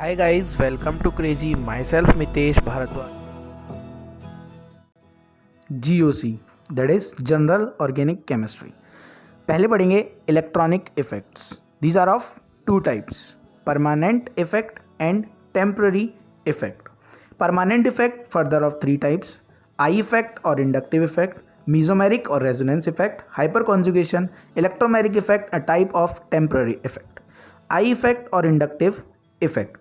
Hi guys, welcome to Crazy. Myself Mitesh Bharadwaj. GOC that is general organic chemistry. पहले पढ़ेंगे electronic effects. These are of two types, permanent effect and temporary effect. Permanent effect further of three types: I effect और inductive effect, mesomeric और resonance effect, hyperconjugation, electromeric effect, a type of temporary effect. I effect और inductive effect,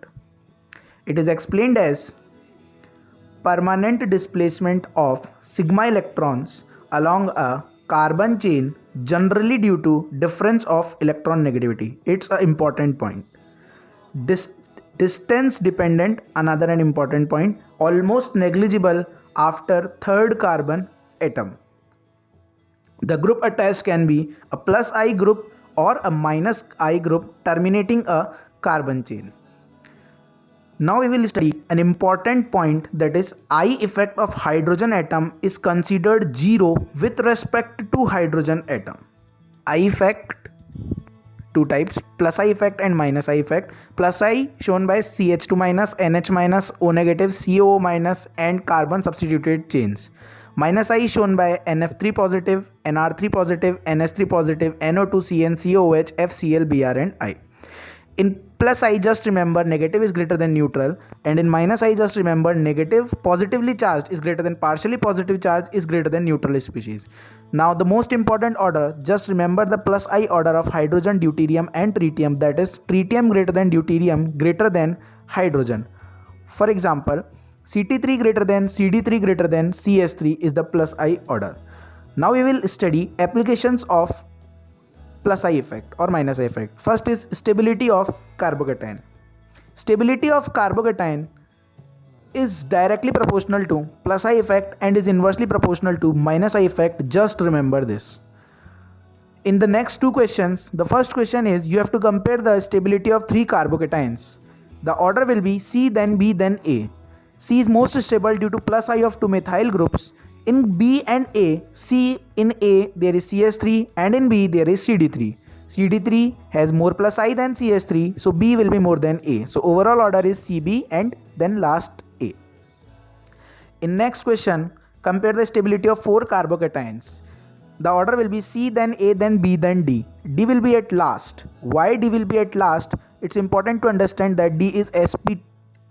it is explained as permanent displacement of sigma electrons along a carbon chain, generally due to difference of electron negativity. It's an important point. Distance dependent, another an important point, almost negligible after third carbon atom. The group attached can be a plus I group or a minus I group terminating a carbon chain. Now we will study an important point, that is I effect of hydrogen atom is considered zero with respect to hydrogen atom. I effect, two types, plus I effect and minus I effect. Plus I shown by CH2 minus, NH minus, O negative, CO minus and carbon substituted chains. Minus I shown by NF3 positive, NR3 positive, NS3 positive, NO2, CN, COOH, FCl, Br and I. In plus I just remember negative is greater than neutral, and in minus I just remember negative positively charged is greater than partially positive charge is greater than neutral species. Now the most important order, just remember the plus I order of hydrogen, deuterium and tritium, that is tritium greater than deuterium greater than hydrogen. For example, CT3 greater than CD3 greater than CS3 is the plus I order. Now we will study applications of plus I effect or minus I effect. First is stability of carbocation. Stability of carbocation is directly proportional to plus I effect and is inversely proportional to minus I effect. Just remember this. In the next two questions, the first question is you have to compare the stability of three carbocations. The order will be C, then B, then A. C is most stable due to plus I of two methyl groups. In B and A, in A there is CS3 and in B there is CD3. CD3 has more plus I than CS3, so B will be more than A. So overall order is CB and then last A. In next question, compare the stability of four carbocations. The order will be C, then A, then B, then D. D will be at last. Why D will be at last? It's important to understand that D is sp2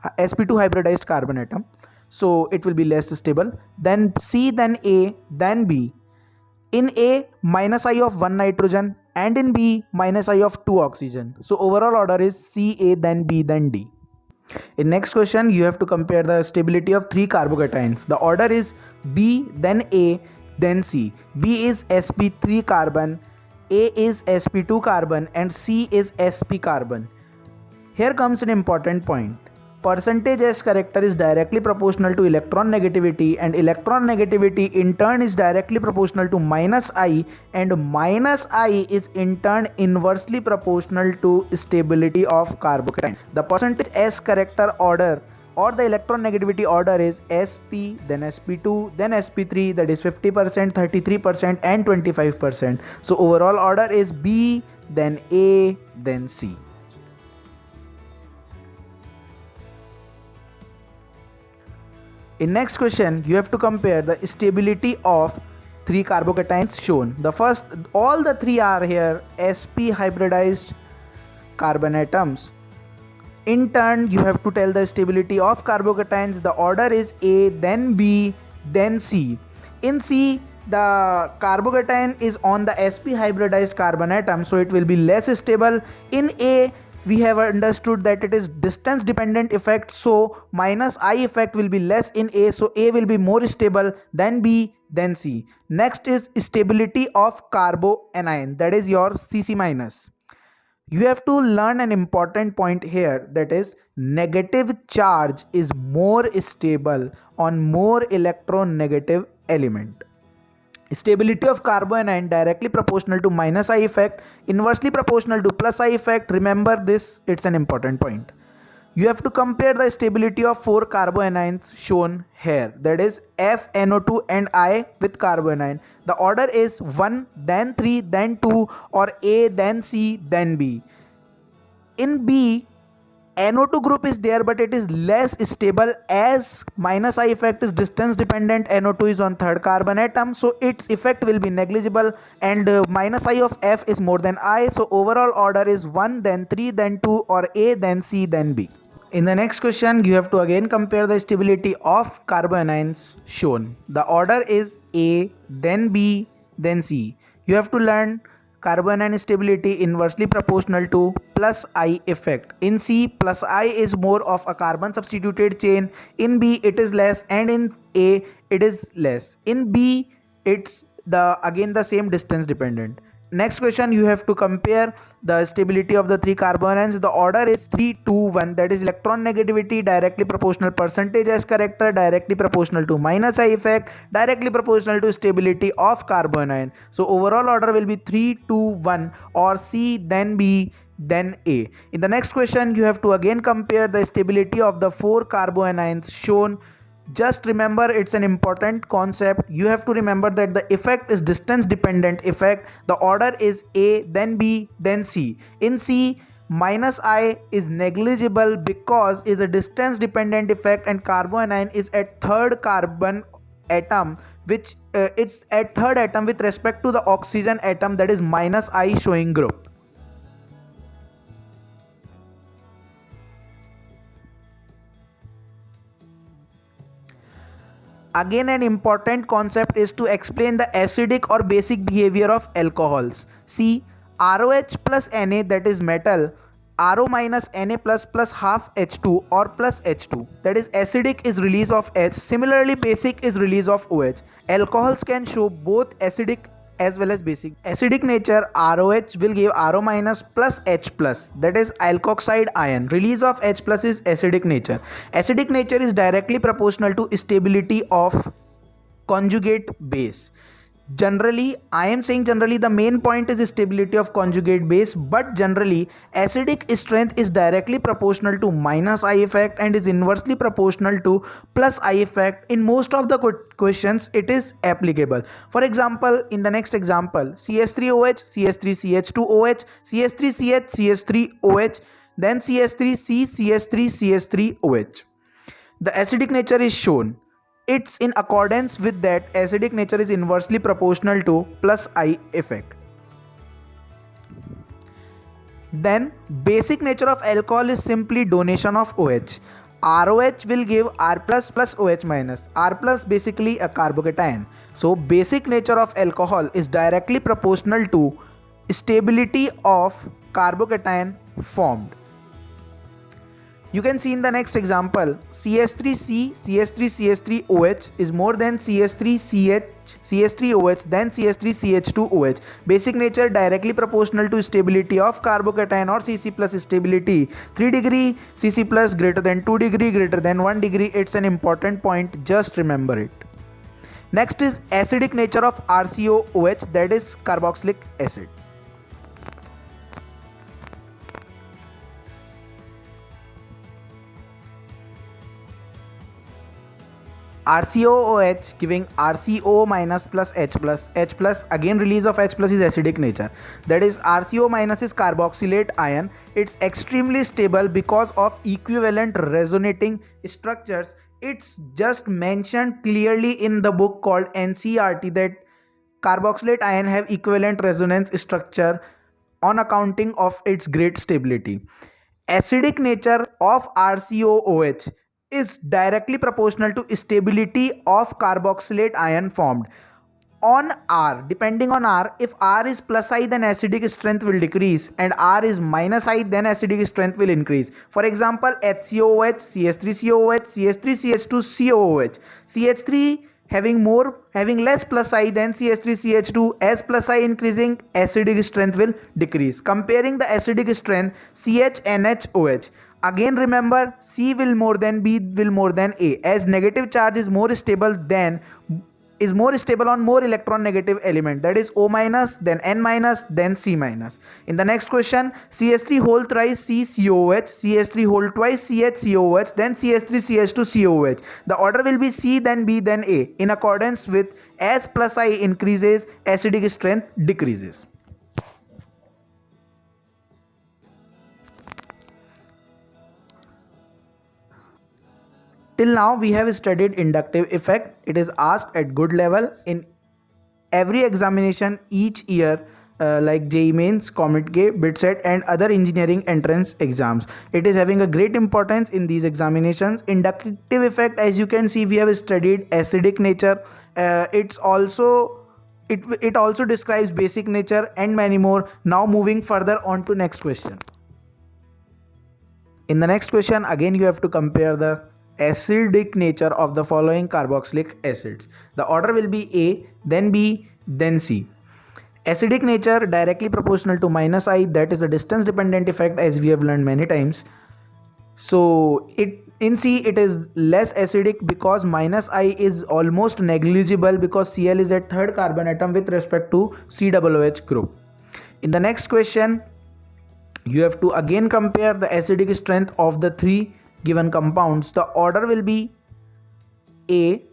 hybridized carbon atom, so it will be less stable. Then C, then A, then B. In A, minus I of one nitrogen, and in B, minus I of two oxygen. So overall order is C, A, then B, then D. In next question, you have to compare the stability of three carbocations. The order is B, then A, then C. B is sp3 carbon, A is sp2 carbon, and C is sp carbon. Here comes an important point. Percentage S character is directly proportional to electron negativity, and electron negativity in turn is directly proportional to minus I, and minus I is in turn inversely proportional to stability of carbocation. The percentage S character order or the electron negativity order is sp, then sp2, then sp3, that is 50%, 33% and 25%. So overall order is B, then A, then C. In next question, you have to compare the stability of three carbocations shown. The first, all the three are here sp hybridized carbon atoms. In turn, you have to tell the stability of carbocations. The order is A, then B, then C. In C, the carbocation is on the sp hybridized carbon atom, so it will be less stable. In A, we have understood that it is distance dependent effect, so minus I effect will be less in A, so A will be more stable, then B, then C. Next is stability of carboanion, that is your Cc minus. You have to learn an important point here, that is negative charge is more stable on more electronegative element. Stability of carboanion directly proportional to minus I effect, inversely proportional to plus I effect. Remember this, it's an important point. You have to compare the stability of four carboanions shown here, that is FNO2 and I with carboanion. The order is 1, then 3, then 2, or A, then C, then B. In B, NO2 group is there, but it is less stable as minus I effect is distance dependent. NO2 is on third carbon atom, so its effect will be negligible, and minus I of F is more than I, so overall order is 1, then 3, then 2, or A, then C, then B. In the next question, you have to again compare the stability of carbanions shown. The order is A, then B, then C. You have to learn carbanion stability inversely proportional to plus I effect. In C, plus I is more of a carbon substituted chain. In B, it is less, and in A, it is less. In B, it's again the same distance dependent. Next question, you have to compare the stability of the three carbanions. The order is 3, 2, 1, that is electron negativity directly proportional percentage as character, directly proportional to minus I effect, directly proportional to stability of carbanion. So overall order will be 3, 2, 1, or C, then B, then A. In the next question, you have to again compare the stability of the four carbanions shown. Just remember, it's an important concept. You have to remember that the effect is distance dependent effect. The order is A, then B, then C. In C, minus I is negligible because is a distance dependent effect, and carbanion is at third carbon atom, which it's at third atom with respect to the oxygen atom, that is minus I showing group. Again, an important concept is to explain the acidic or basic behavior of alcohols. See, ROH plus Na, that is metal, RO minus Na plus half H2 or plus H2, that is acidic is release of H. Similarly, basic is release of OH. Alcohols can show both acidic as well as basic. Acidic nature, ROH will give RO minus plus H plus, that is alkoxide ion. Release of H plus is acidic nature. Acidic nature is directly proportional to stability of conjugate base. Generally, I am saying generally, the main point is stability of conjugate base, but generally acidic strength is directly proportional to minus I effect and is inversely proportional to plus I effect. In most of the questions it is applicable. For example, in the next example, CH3OH, CH3CH2OH, CH3CH, CH3OH, then CH3C, CH3, CH3OH. The acidic nature is shown. It's in accordance with that acidic nature is inversely proportional to plus I effect. Then basic nature of alcohol is simply donation of OH. ROH will give R plus plus OH minus. R plus basically a carbocation. So basic nature of alcohol is directly proportional to stability of carbocation formed. You can see in the next example, CH3C, CH3CH3OH is more than CH3CH, CH3OH, then CH3CH2OH. Basic nature directly proportional to stability of carbocation or CC plus stability. 3 degree CC plus greater than 2 degree greater than 1 degree. It's an important point, just remember it. Next is acidic nature of RCOOH, that is carboxylic acid. RCOOH giving RCO minus plus H plus. H plus, again release of H plus is acidic nature. That is RCO minus is carboxylate ion. It's extremely stable because of equivalent resonating structures. It's just mentioned clearly in the book called NCERT that carboxylate ion have equivalent resonance structure on accounting of its great stability. Acidic nature of RCOOH is directly proportional to stability of carboxylate ion formed. On R, depending on R, if R is plus I, then acidic strength will decrease, and R is minus I, then acidic strength will increase. For example, HCOOH, CH3COOH, CH3CH2COOH. CH3 having less plus I than CH3CH2. As plus I increasing, acidic strength will decrease. Comparing the acidic strength, CHNHOH. Again remember, C will more than B will more than A, as negative charge is more stable on more electron negative element, that is O minus, then N minus, then C minus. In the next question, CH3 whole thrice CCOH, CH3 whole twice CHCOH, then CH3CH2COH. The order will be C, then B, then A, in accordance with as plus I increases, acidic strength decreases. Till now we have studied inductive effect. It is asked at good level in every examination each year, like JEE Mains, COMET-K, BITSET and other engineering entrance exams. It is having a great importance in these examinations. Inductive effect, as you can see, we have studied acidic nature. It also describes basic nature and many more. Now moving further on to next question. In the next question, again you have to compare the acidic nature of the following carboxylic acids. The order will be A, then B, then C. Acidic nature directly proportional to minus I, that is a distance dependent effect, as we have learned many times. So in C it is less acidic because minus I is almost negligible because Cl is at third carbon atom with respect to COOH group. In the next question, you have to again compare the acidic strength of the three given compounds. The order will be A,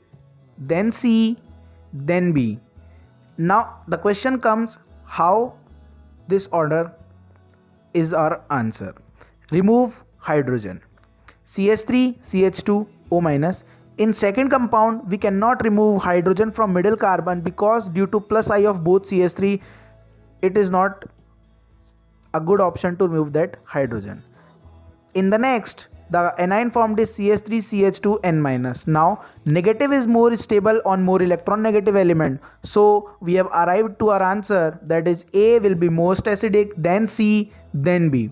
then C, then B. Now the question comes, how this order is our answer. Remove hydrogen. CH3, CH2, O minus. In second compound, we cannot remove hydrogen from middle carbon because due to plus I of both CH3, it is not a good option to remove that hydrogen. In the next, the anion formed is CH3, CH2, N minus. Now negative is more stable on more electron negative element. So we have arrived to our answer, that is A will be most acidic, then C, then B.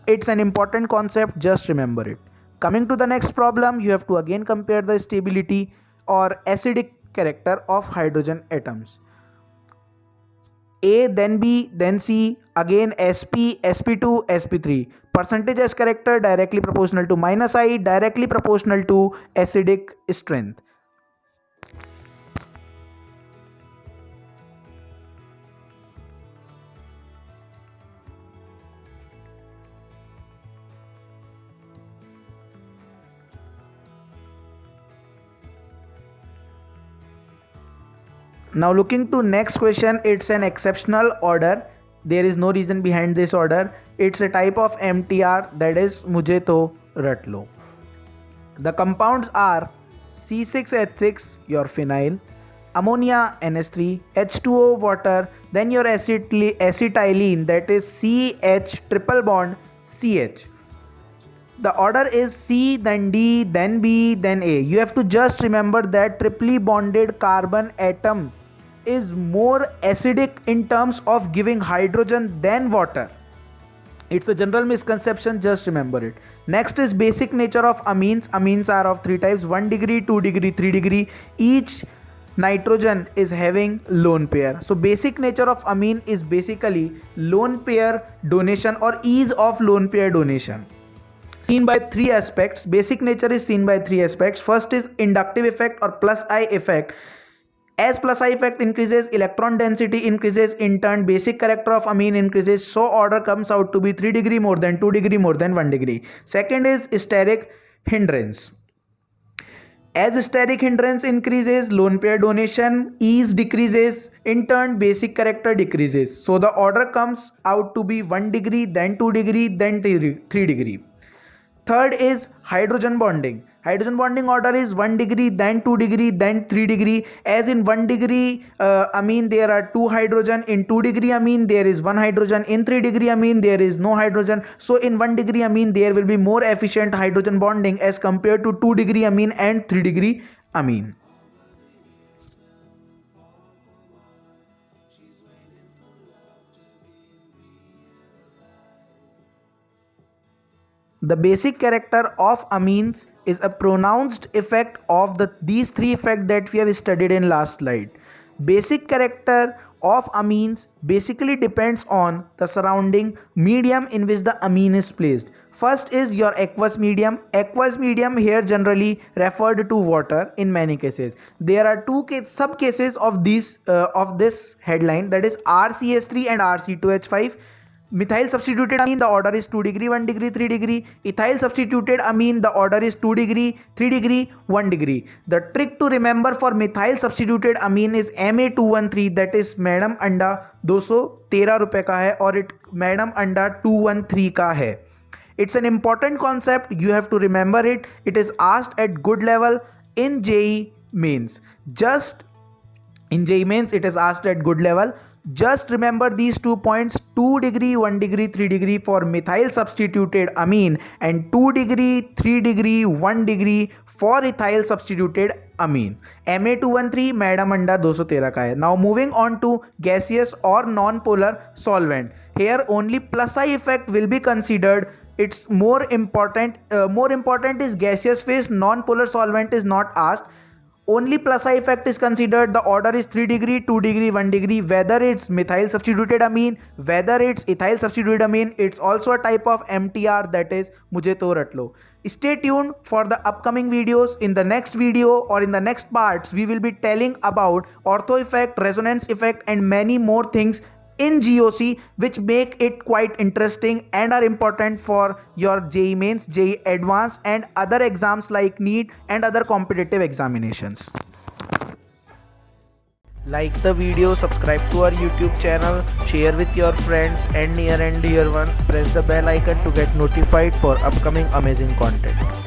It's an important concept, just remember it. Coming to the next problem, you have to again compare the stability or acidic character of hydrogen atoms. A, then B, then C, again SP, SP2, SP3. Percentage S character directly proportional to minus I, directly proportional to acidic strength. Now looking to next question, it's an exceptional order. There is no reason behind this order. It's a type of MTR, that is mujhe to rat lo. The compounds are C6H6, your phenyl, ammonia NH3, H2O water, then your acetylene, that is CH triple bond CH. The order is C, then D, then B, then A. You have to just remember that triply bonded carbon atom is more acidic in terms of giving hydrogen than water. It's a general misconception, just remember it. Next is basic nature of amines. Amines are of three types: 1 degree, 2 degree, 3 degree. Each nitrogen is having lone pair. So basic nature of amine is basically lone pair donation or ease of lone pair donation. Seen by three aspects. Basic nature is seen by three aspects. First is inductive effect or plus I effect. As plus I effect increases, electron density increases, in turn basic character of amine increases, so order comes out to be 3 degree more than 2 degree more than 1 degree. Second is steric hindrance. As steric hindrance increases, lone pair donation ease decreases, in turn basic character decreases, so the order comes out to be 1 degree, then 2 degree, then 3 degree. Third is hydrogen bonding. Hydrogen bonding order is 1 degree, then 2 degree, then 3 degree. As in 1 degree amine there are 2 hydrogen, in 2 degree amine there is 1 hydrogen, in 3 degree amine there is no hydrogen. So in 1 degree amine there will be more efficient hydrogen bonding as compared to 2 degree amine and 3 degree amine. The basic character of amines is a pronounced effect of these three effects that we have studied in last slide. Basic character of amines basically depends on the surrounding medium in which the amine is placed. First is your aqueous medium. Aqueous medium here generally referred to water in many cases. There are two sub cases of this headline, that is RCH3 and RC2H5. Methyl substituted amine, the order is 2 degree, 1 degree, 3 degree. Ethyl substituted amine, the order is 2 degree, 3 degree, 1 degree. The trick to remember for methyl substituted amine is Ma213, that is madam अंडा 213 रुपए का है और madam अंडा 213 का है. It's an important concept. You have to remember it. It is asked at good level in JEE mains. In JEE mains, it is asked at good level. Just remember these 2 points: 2 degree, 1 degree, 3 degree for methyl substituted amine, and 2 degree, 3 degree, 1 degree for ethyl substituted amine. Ma213 madam अंडा 213 का है. Now moving on to gaseous or non-polar solvent. Here only plus I effect will be considered. It's more important is gaseous phase. Non-polar solvent is not asked. Only plus I effect is considered. The order is 3 degree, 2 degree, 1 degree. Whether it's methyl substituted amine, whether it's ethyl substituted amine, it's also a type of MTR, that is mujhe to rat lo. Stay tuned for the upcoming videos. In the next video or in the next parts, we will be telling about ortho effect, resonance effect, and many more things in GOC, which make it quite interesting and are important for your JEE mains, JEE advanced, and other exams like NEET and other competitive examinations. Like the video, subscribe to our YouTube channel, share with your friends and near and dear ones. Press the bell icon to get notified for upcoming amazing content.